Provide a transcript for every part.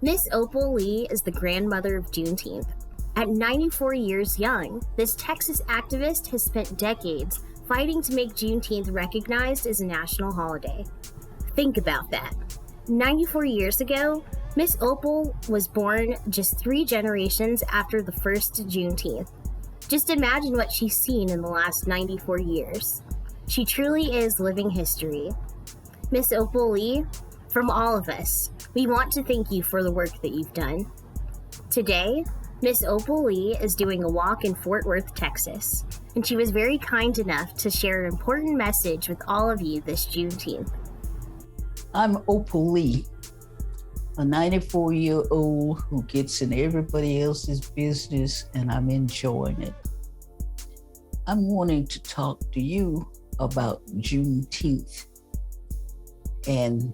Miss Opal Lee is the grandmother of Juneteenth. At 94 years young, this Texas activist has spent decades fighting to make Juneteenth recognized as a national holiday. Think about that. 94 years ago, Miss Opal was born just 3 generations after the first Juneteenth. Just imagine what she's seen in the last 94 years. She truly is living history. Miss Opal Lee, from all of us, we want to thank you for the work that you've done. Today, Miss Opal Lee is doing a walk in Fort Worth, Texas, and she was very kind enough to share an important message with all of you this Juneteenth. I'm Opal Lee, a 94-year-old who gets in everybody else's business, and I'm enjoying it. I'm wanting to talk to you about Juneteenth and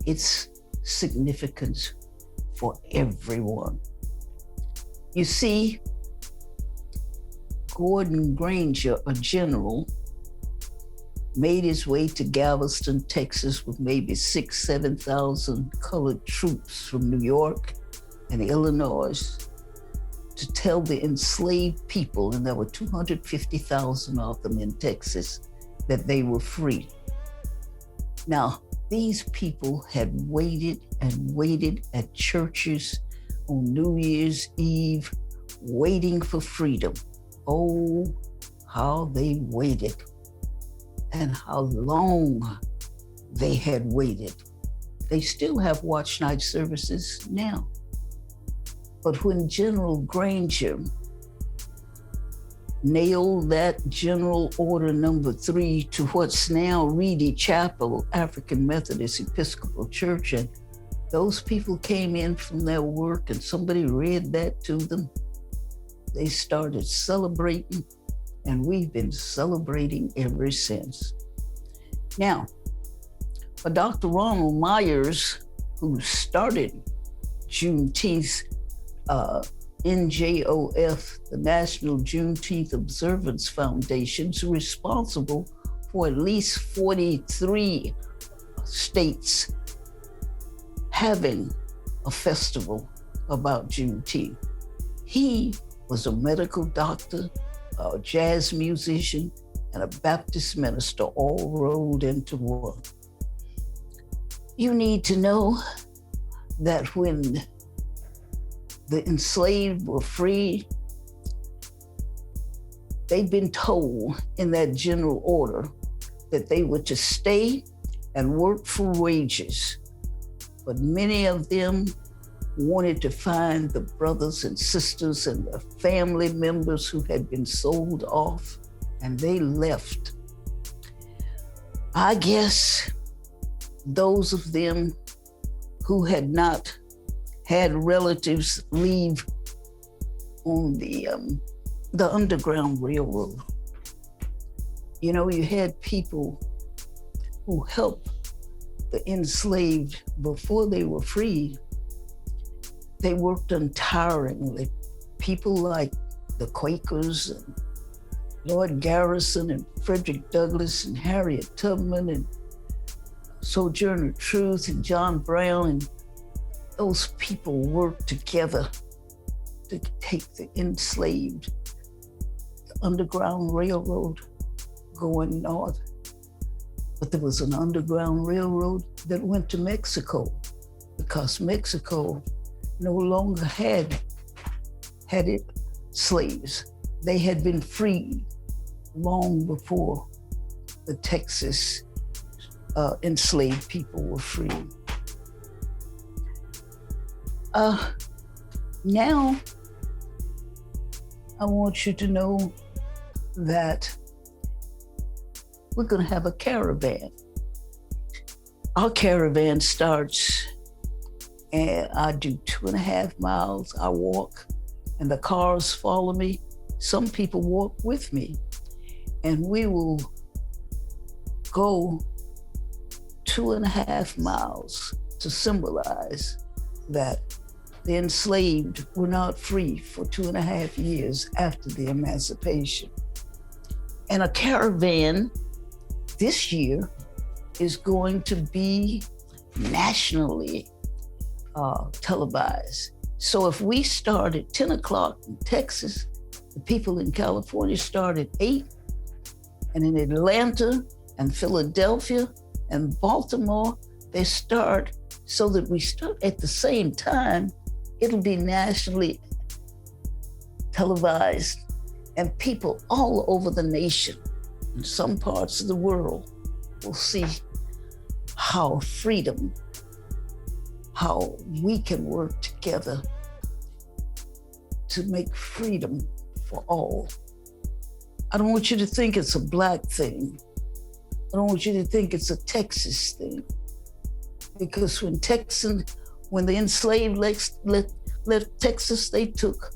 its significance for everyone. You see, Gordon Granger, a general, made his way to Galveston, Texas with maybe 7,000 colored troops from New York and Illinois to tell the enslaved people, and there were 250,000 of them in Texas, that they were free. Now, these people had waited and waited at churches on New Year's Eve, waiting for freedom. Oh, how they waited. And how long they had waited. They still have watch night services now. But when General Granger nailed that General Order Number 3 to what's now Reedy Chapel, African Methodist Episcopal Church, and those people came in from their work and somebody read that to them, they started celebrating, and we've been celebrating ever since. Now, for Dr. Ronald Myers, who started Juneteenth, NJOF, the National Juneteenth Observance Foundation, is responsible for at least 43 states having a festival about Juneteenth. He was a medical doctor, a jazz musician, and a Baptist minister, all rolled into one. You need to know that when the enslaved were free, they'd been told in that general order that they were to stay and work for wages. But many of them wanted to find the brothers and sisters and the family members who had been sold off, and they left. I guess those of them who had not had relatives leave on the Underground Railroad. You know, you had people who helped the enslaved before they were freed. They worked untiringly. People like the Quakers and Lord Garrison and Frederick Douglass and Harriet Tubman and Sojourner Truth and John Brown, and those people worked together to take the enslaved, the Underground Railroad going north. But there was an Underground Railroad that went to Mexico because Mexico no longer had it slaves. They had been freed long before the Texas enslaved people were freed. Now, I want you to know that we're gonna have a caravan. Our caravan starts, and I do 2.5 miles. I walk, and the cars follow me. Some people walk with me, and we will go 2.5 miles to symbolize that the enslaved were not free for 2.5 years after the emancipation. And a caravan this year is going to be nationally televised. So if we start at 10 o'clock in Texas, the people in California start at 8, and in Atlanta and Philadelphia and Baltimore, they start so that we start at the same time. It'll be nationally televised, and people all over the nation, in some parts of the world, will see how freedom, how we can work together to make freedom for all. I don't want you to think it's a Black thing. I don't want you to think it's a Texas thing. Because when the enslaved left Texas, they took